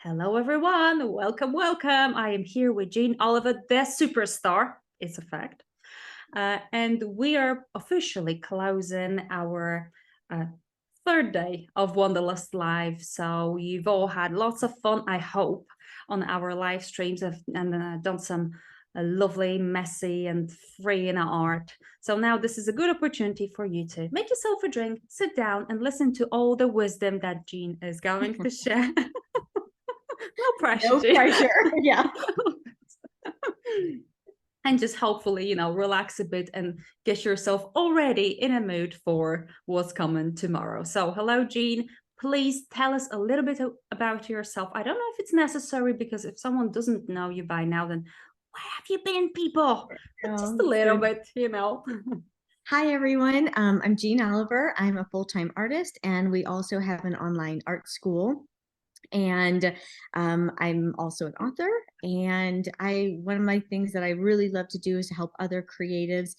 Hello, everyone. Welcome, welcome. I am here with Jeanne Oliver, the superstar. It's a fact. And we are officially closing our third day of Wanderlust Live. So you've all had lots of fun, I hope, on our live streams and done some lovely, messy, and free in art. So now this is a good opportunity for you to make yourself a drink, sit down, and listen to all the wisdom that Jeanne is going to share. No pressure. No pressure. Yeah. And just hopefully, relax a bit and get yourself already in a mood for what's coming tomorrow. So, hello, Jeanne. Please tell us a little bit about yourself. I don't know if it's necessary because if someone doesn't know you by now, then where have you been, people? But just a little bit. Hi, everyone. I'm Jeanne Oliver. I'm a full-time artist, and we also have an online art school. And I'm also an author. And one of my things that I really love to do is to help other creatives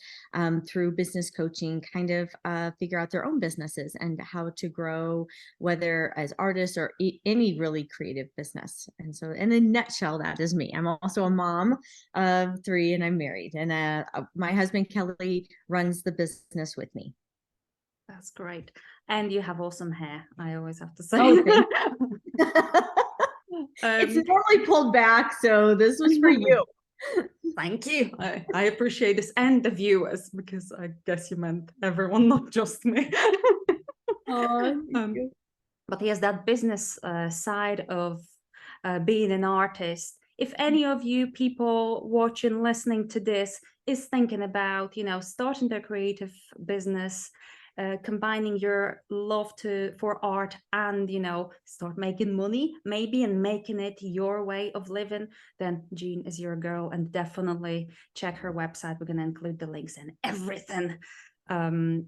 through business coaching, kind of figure out their own businesses and how to grow, whether as artists or any really creative business. And so, in a nutshell, that is me. I'm also a mom of 3, and I'm married. And my husband Kelly runs the business with me. That's great. And you have awesome hair, I always have to say. Oh, it's normally pulled back, so this was for you. Thank you. I appreciate this, and the viewers, because I guess you meant everyone, not just me. But yes, that business side of being an artist. If any of you people watching, listening to this is thinking about, starting their creative business, combining your love for art and start making money maybe and making it your way of living, then Jeanne is your girl, and definitely check her website. We're going to include the links and everything. And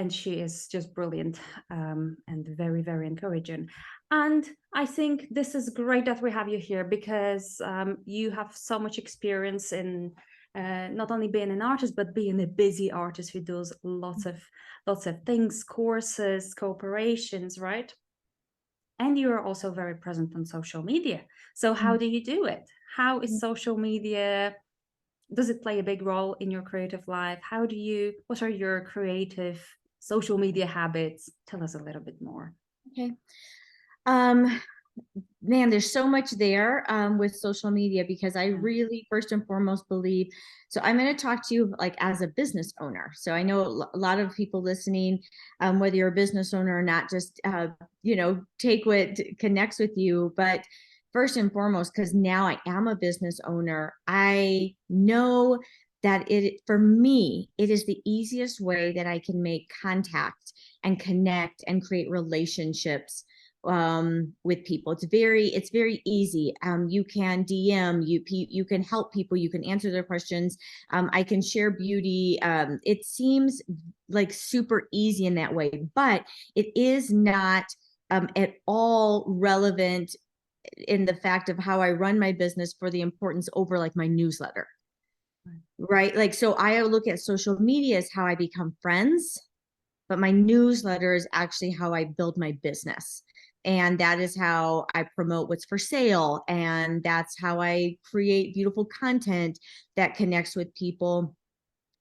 she is just brilliant and very, very encouraging. And I think this is great that we have you here because you have so much experience in not only being an artist, but being a busy artist who does lots of things, courses, cooperations, right? And you are also very present on social media. So how do you do it? How is social media? Does it play a big role in your creative life? What are your creative social media habits? Tell us a little bit more. Okay. Man, there's so much there with social media because I really, first and foremost, believe. So I'm going to talk to you like as a business owner. So I know a lot of people listening, whether you're a business owner or not, just, take what connects with you. But first and foremost, because now I am a business owner, I know that for me, it is the easiest way that I can make contact and connect and create relationships with people. It's very easy. You can DM, you can help people, you can answer their questions. I can share beauty. It seems like super easy in that way, but it is not at all relevant in the fact of how I run my business for the importance over like my newsletter. Right? Like, so I look at social media as how I become friends, but my newsletter is actually how I build my business. And that is how I promote what's for sale. And that's how I create beautiful content that connects with people.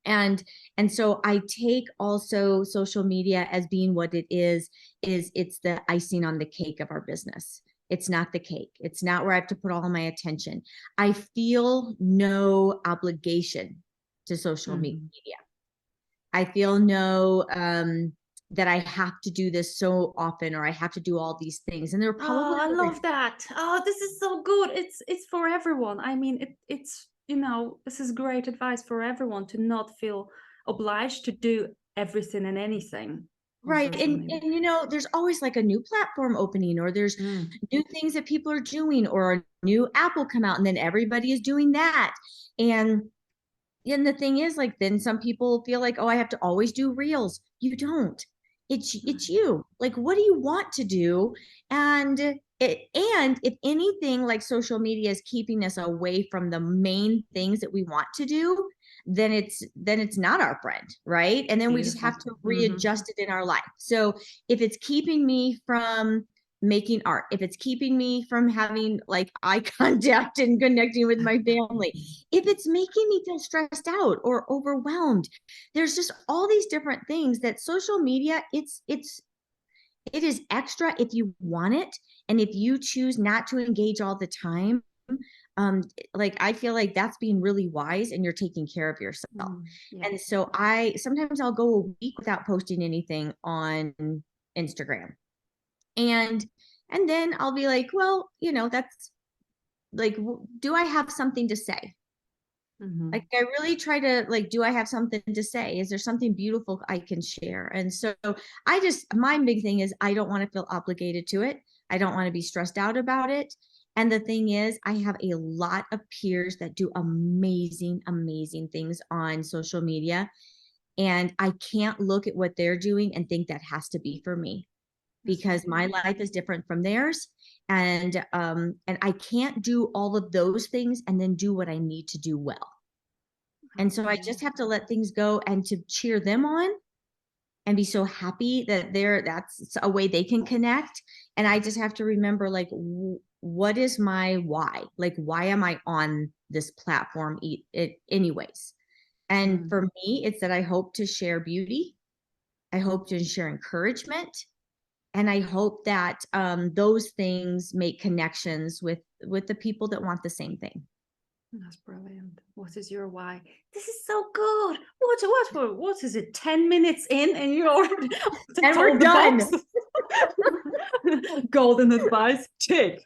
And so I take also social media as being what it is it's the icing on the cake of our business. It's not the cake. It's not where I have to put all my attention. I feel no obligation to social media. I feel no that I have to do this so often, or I have to do all these things. And there are probably I love that. Oh, this is so good. It's for everyone. I mean, it's this is great advice for everyone to not feel obliged to do everything and anything. Right. And there's always like a new platform opening, or there's new things that people are doing, or a new app will come out and then everybody is doing that. And the thing is, like, then some people feel like, oh, I have to always do reels. You don't. It's you. Like, what do you want to do? And if anything, like social media is keeping us away from the main things that we want to do, then it's not our friend, right? And then we just have to readjust it in our life. So if it's keeping me from making art, if it's keeping me from having like eye contact and connecting with my family, if it's making me feel stressed out or overwhelmed, there's just all these different things that social media, it is extra if you want it. And if you choose not to engage all the time, like I feel like that's being really wise and you're taking care of yourself. Yeah. And so sometimes I'll go a week without posting anything on Instagram. And then I'll be like, well, that's like, do I have something to say? Like, I really try to like, do I have something to say? Is there something beautiful I can share? And so my big thing is I don't want to feel obligated to it. I don't want to be stressed out about it. And the thing is, I have a lot of peers that do amazing, amazing things on social media. And I can't look at what they're doing and think that has to be for me, because my life is different from theirs. And I can't do all of those things and then do what I need to do well. And so I just have to let things go and to cheer them on and be so happy that that's a way they can connect. And I just have to remember, like, what is my why? Like, why am I on this platform anyways? And for me, it's that I hope to share beauty. I hope to share encouragement. And I hope that those things make connections with the people that want the same thing. That's brilliant. What is your why? This is so good. What is it? 10 minutes in and you're already and we're done. Golden advice, tick.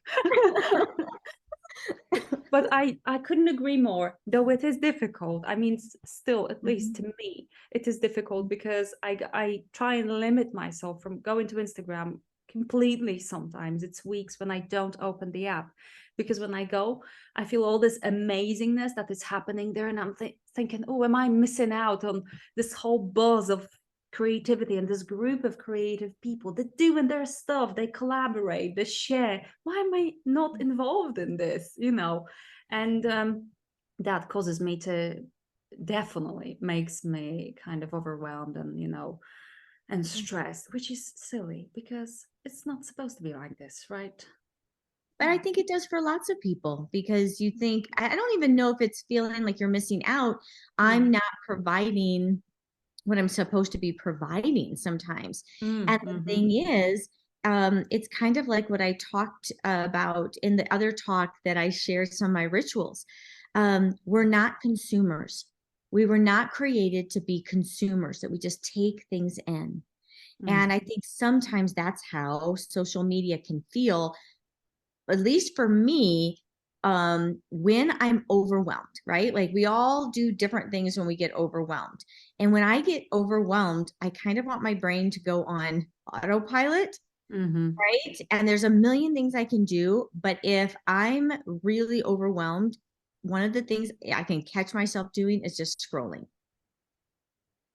But I couldn't agree more, though it is difficult. I mean, still, at least to me, it is difficult because I try and limit myself from going to Instagram completely. Sometimes it's weeks when I don't open the app, because when I go, I feel all this amazingness that is happening there, and I'm thinking, oh, am I missing out on this whole buzz of creativity and this group of creative people that doing their stuff, they collaborate, they share. Why am I not involved in this, and that causes me to, definitely makes me kind of overwhelmed and stressed, which is silly because it's not supposed to be like this, right? But I think it does for lots of people, because you think, I don't even know if it's feeling like you're missing out. I'm not providing what I'm supposed to be providing sometimes. And the thing is, it's kind of like what I talked about in the other talk that I shared, some of my rituals. We're not consumers. We were not created to be consumers, that we just take things in. And I think sometimes that's how social media can feel, at least for me, when I'm overwhelmed, right? Like, we all do different things when we get overwhelmed. And when I get overwhelmed, I kind of want my brain to go on autopilot, right? And there's a million things I can do. But if I'm really overwhelmed, one of the things I can catch myself doing is just scrolling.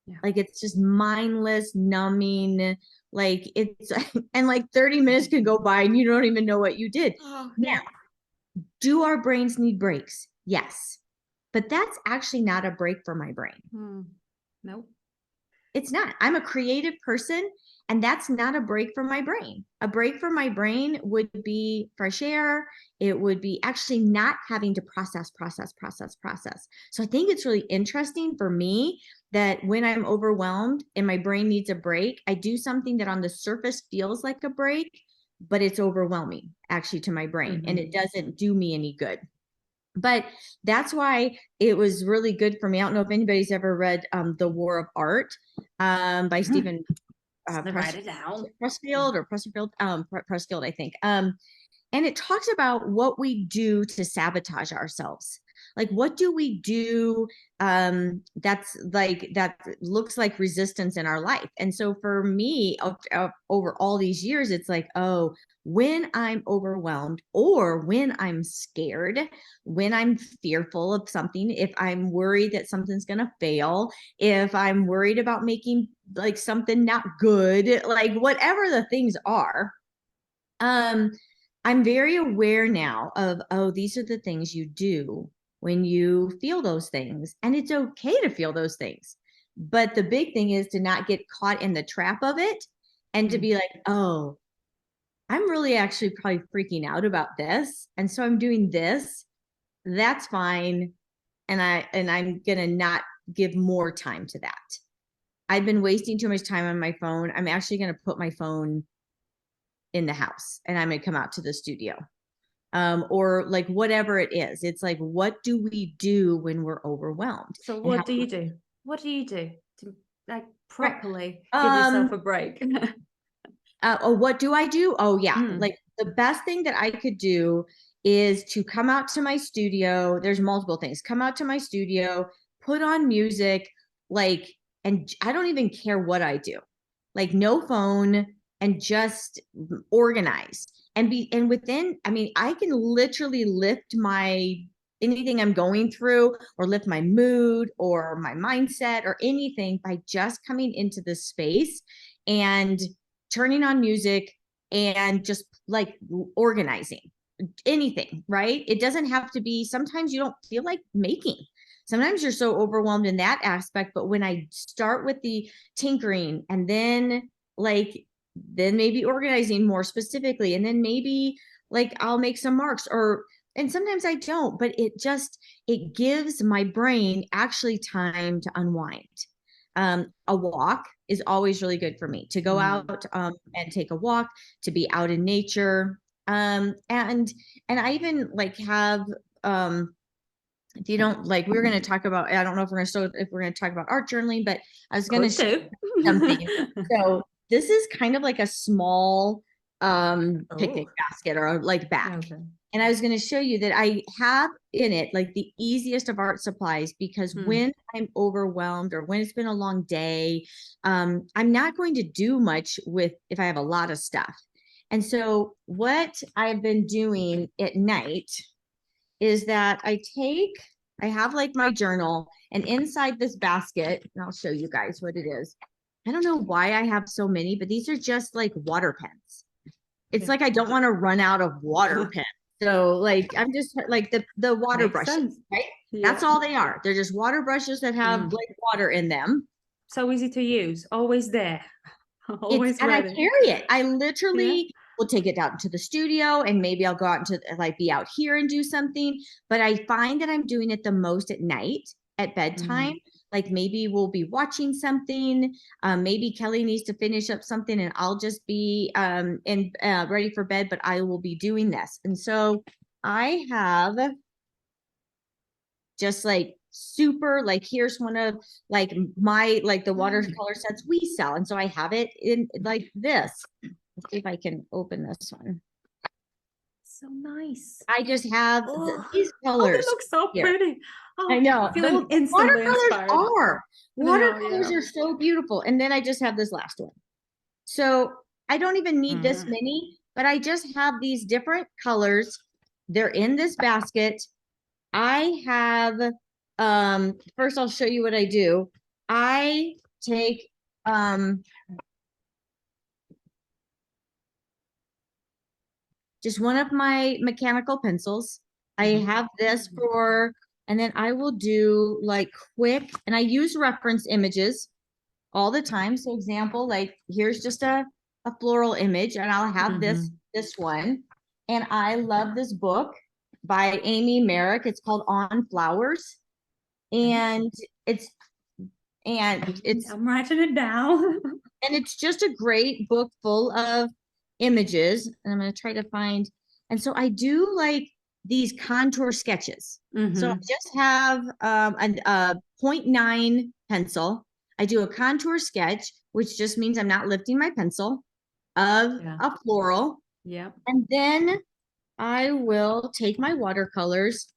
Yeah. Like, it's just mindless, numbing, like it's and like 30 minutes can go by and you don't even know what you did. Now, do our brains need breaks? Yes. But that's actually not a break for my brain. Nope. It's not. I'm a creative person, and that's not a break for my brain. A break for my brain would be fresh air. It would be actually not having to process. So I think it's really interesting for me that when I'm overwhelmed and my brain needs a break, I do something that on the surface feels like a break, but it's overwhelming actually to my brain, and it doesn't do me any good. But that's why it was really good for me. I don't know if anybody's ever read The War of Art by Stephen write it down. Pressfield, I think. And it talks about what we do to sabotage ourselves. Like, what do we do that's like, that looks like resistance in our life? And so for me, over all these years, it's like, oh, when I'm overwhelmed, or when I'm scared, when I'm fearful of something, if I'm worried that something's going to fail, if I'm worried about making like something not good, like whatever the things are, I'm very aware now of, oh, these are the things you do when you feel those things. And it's okay to feel those things. But the big thing is to not get caught in the trap of it, and to be like, oh, I'm really actually probably freaking out about this. And so I'm doing this. That's fine. And I'm gonna not give more time to that. I've been wasting too much time on my phone. I'm actually gonna put my phone in the house and I'm gonna come out to the studio. Or like whatever it is. It's like, what do we do when we're overwhelmed? So And what do you do? What do you do to like right. properly give yourself a break? Oh, what do I do? Oh, yeah. Mm. Like the best thing that I could do is to come out to my studio. There's multiple things. Come out to my studio, put on music, like, and I don't even care what I do. Like no phone and just organize and within, I mean, I can literally lift my anything I'm going through or lift my mood or my mindset or anything by just coming into this space and turning on music and just like organizing anything, right? It doesn't have to be, sometimes you don't feel like making. Sometimes you're so overwhelmed in that aspect. But when I start with the tinkering and then maybe organizing more specifically, and then maybe like I'll make some marks or, and sometimes I don't, but it gives my brain actually time to unwind. A walk is always really good for me to go out and take a walk, to be out in nature. And I even like have if you don't like, we were going to talk about, I don't know if we're going to talk about art journaling, but I was going to show something. So this is kind of like a small picnic basket or like bag. Okay. And I was going to show you that I have in it like the easiest of art supplies, because when I'm overwhelmed or when it's been a long day, I'm not going to do much with if I have a lot of stuff. And so what I've been doing at night is that I have like my journal, and inside this basket, and I'll show you guys what it is. I don't know why I have so many, but these are just like water pens. It's like I don't want to run out of water pens. So like I'm just like the water brushes, right? Yeah. That's all they are. They're just water brushes that have like water in them. So easy to use, always there. Always and ready. I carry it. I literally will take it out to the studio, and maybe I'll go out into like be out here and do something. But I find that I'm doing it the most at night at bedtime. Like maybe we'll be watching something. Maybe Kelly needs to finish up something and I'll just be ready for bed, but I will be doing this. And so I have just like super, like here's one of like my like the watercolor sets we sell. And so I have it in like this. Let's see if I can open this one. So nice. I just have these colors. Oh, they look so pretty. I know. Feeling instantly inspired. Watercolors are so beautiful. And then I just have this last one. So I don't even need this many, but I just have these different colors. They're in this basket. I have, first I'll show you what I do. I take, just one of my mechanical pencils. I have this for, and then I will do like quick, and I use reference images all the time. So example, like here's just a floral image, and I'll have this one. And I love this book by Amy Merrick. It's called On Flowers. And I'm writing it down. And it's just a great book full of images. And I'm going to try to find, and so I do like these contour sketches. So I just have a 0.9 pencil. I do a contour sketch, which just means I'm not lifting my pencil, of a floral. And then I will take my watercolors,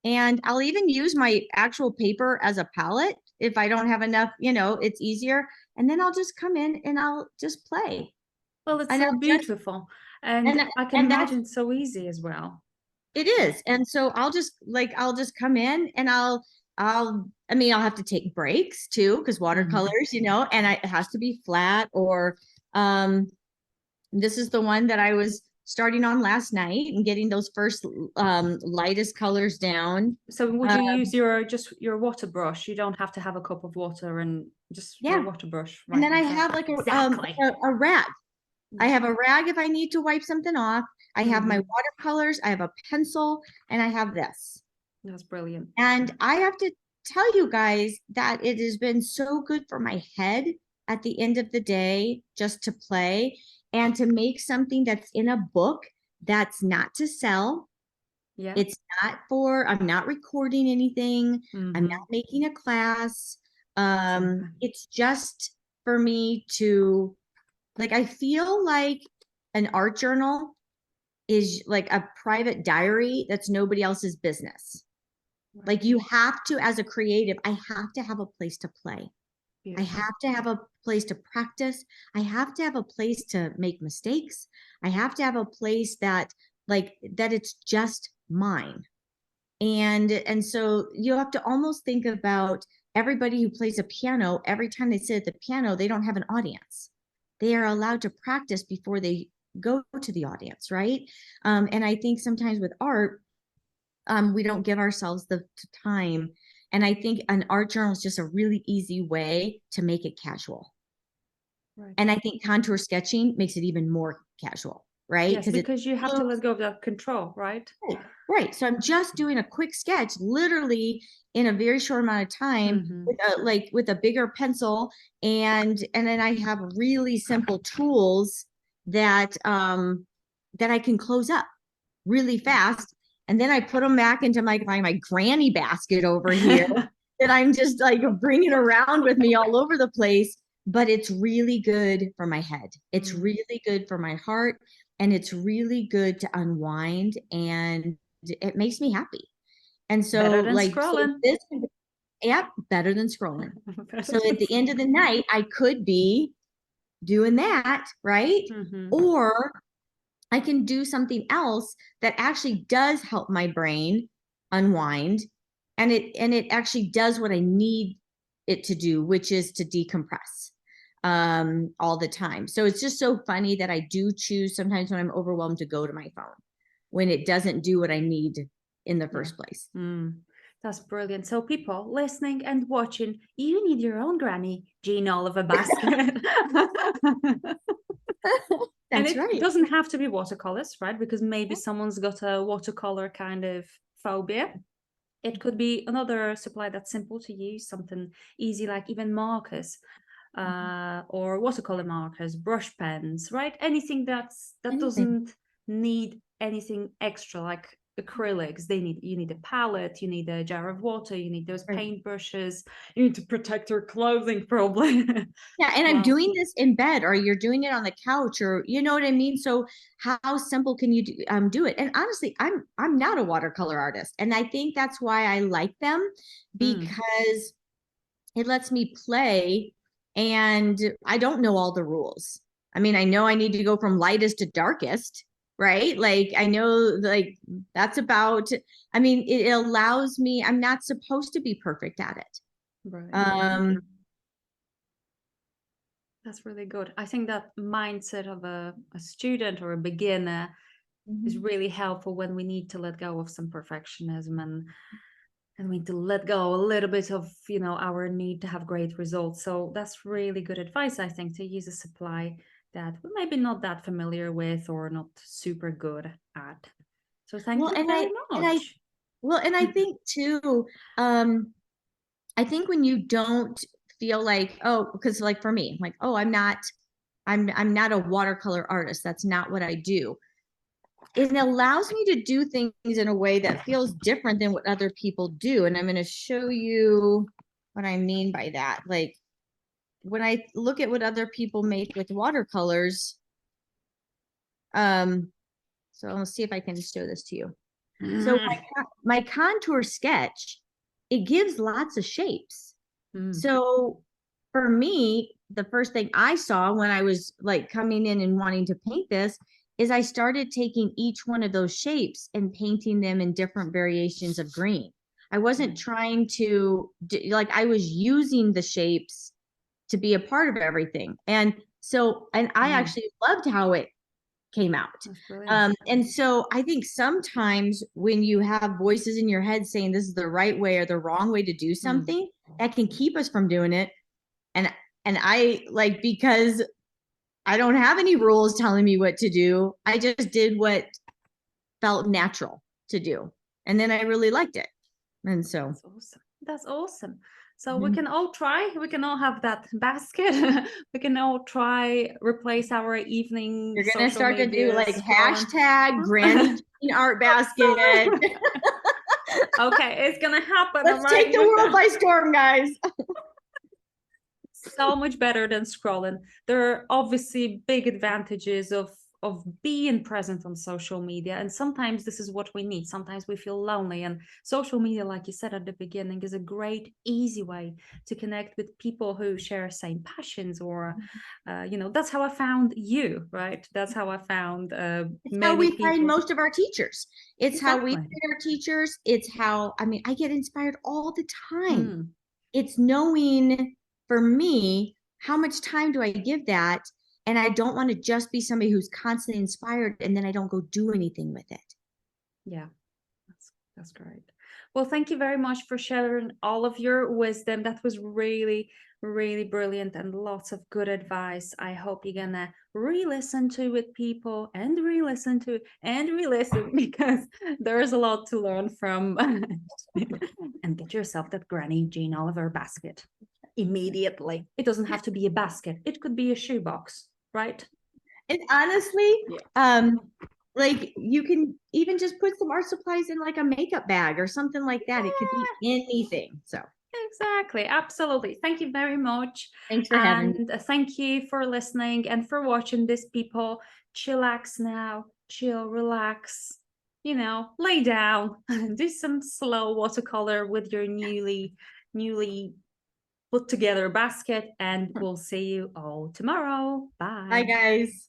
and I'll even use my actual paper as a palette if I don't have enough, it's easier. And then I'll just come in and I'll just play. Well, it's so beautiful. And I can imagine it's so easy as well. It is. And so I'll just come in and I'll have to take breaks too, because watercolors, and it has to be flat, or this is the one that I was starting on last night and getting those first lightest colors down. So would you use your water brush? You don't have to have a cup of water, and just your water brush. Right, and then I have like a rag. I have a rag if I need to wipe something off. I have my Mhm. watercolors, I have a pencil, and I have this. That's brilliant. And I have to tell you guys that it has been so good for my head at the end of the day just to play and to make something that's in a book that's not to sell. Yeah. It's not for, I'm not recording anything. I'm not Mhm. making a class. Exactly. It's just for me to, like, I feel like an art journal is like a private diary that's nobody else's business. Like, Right. you have to, as a creative, I have to have a place to play. I Beautiful. have to have a place to practice. I have to have a place to make mistakes. I have to have a place that, like, that it's just mine. And so you have to almost think about everybody who plays a piano. Every time they sit at the piano, they don't have an audience. They are allowed to practice before they go to the audience, right? And I think sometimes with art, we don't give ourselves the time. And I think an art journal is just a really easy way to make it casual. Right. And I think contour sketching makes it even more casual, right? Yes, Because it's because you have to let go of that control, right? right, right. So I'm just doing a quick sketch, literally in a very short amount of time, Mhm. with a, like, with a bigger pencil, and then I have really simple tools that I can close up really fast, and then I put them back into my granny basket over here that I'm just like bringing around with me all over the place. But it's really good for my head. It's Mm. really good for my heart, and it's really good to unwind, and it makes me happy. And so, Better than like, so scrolling. this, yeah, better than scrolling. Better So than at the end of the night, I could be doing that, right? Mhm. Or I can do something else that actually does help my brain unwind, and it actually does what I need it to do, which is to decompress all the time. So it's just so funny that I do choose sometimes when I'm overwhelmed to go to my phone when it doesn't do what I need in the Yeah. first place. Mm. That's brilliant. So people listening and watching, you need your own granny Jeanne Oliver basket. And That's it right. doesn't have to be watercolors, right? Because maybe someone's got a watercolor kind of phobia. It could be another supply that's simple to use, something easy like even markers, or watercolor markers, brush pens, right? Anything that Anything. doesn't need anything extra, like acrylics. You need a palette, you need a jar of water, you need those Right. paint brushes, you need to protect your clothing probably. Yeah, and I'm Well, doing this in bed, or you're doing it on the couch, or you know what I mean? So how simple can you do it? And honestly, I'm not a watercolor artist, and I think that's why I like them, mm, because it lets me play, and I don't know all the rules. I mean, I know I need to go from lightest to darkest, right? Like, I know, like, that's about, I mean, it allows me, I'm not supposed to be perfect at it. right. Um, That's really good. I think that mindset of a student or a beginner is mhm. really helpful when we need to let go of some perfectionism, and we need to let go a little bit of, our need to have great results. So that's really good advice, I think, to use a supply that we're maybe not that familiar with or not super good at. So thank Well, you very and I much. well, and I think too, I think when you don't feel like, oh, because like for me, I'm like, oh, I'm not a watercolor artist. That's not what I do. It allows me to do things in a way that feels different than what other people do. And I'm going to show you what I mean by that. Like, when I look at what other people make with watercolors, um, so I'll see if I can show this to you. So Mm. my contour sketch, it gives lots of shapes. Mm. So for me, the first thing I saw when I was like coming in and wanting to paint this is I started taking each one of those shapes and painting them in different variations of green. I wasn't trying to like, I was using the shapes to be a part of everything. And so, and I Mm. actually loved how it came out. That's brilliant. And so I think sometimes when you have voices in your head saying this is the right way or the wrong way to do Mm. something, that can keep us from doing it. And and I like, because I don't have any rules telling me what to do. I just did what felt natural to do. And then I really liked it. And so That's awesome. That's awesome. So we Mhm. can all try. We can all have that basket. We can all try replace our evening You're gonna social start to do media like scrolling. hashtag Granny Jean Art Basket. Okay, it's gonna happen. I'm Let's take writing the it world down. by storm, guys. So much better than scrolling. There are obviously big advantages of being present on social media, and sometimes this is what we need. Sometimes we feel lonely, and social media, like you said at the beginning, is a great easy way to connect with people who share same passions, or that's how I found you, right? That's how I found It's how many we find people. most of our teachers. It's how we Exactly. find our teachers. It's how, I mean, I get inspired all the time. Mm, It's knowing for me, how much time do I give that? And I don't want to just be somebody who's constantly inspired and then I don't go do anything with it. yeah. That's great. Well, thank you very much for sharing all of your wisdom. That was really, really brilliant and lots of good advice. I hope you're gonna re-listen to it, people, and re-listen to it and re-listen because there's a lot to learn from. And get yourself that Granny Jeanne Oliver basket immediately. It doesn't have to be a basket. It could be a shoebox, right? And honestly, Yeah. like you can even just put some art supplies in like a makeup bag or something like that. It could be anything. So Exactly. Absolutely. Thank you very much. thanks for having me. And thank you for listening and for watching this, people. Chillax now. Chill, relax. Lay down. Do some slow watercolor with your newly put together basket. And we'll see you all tomorrow. Bye, Bye. guys.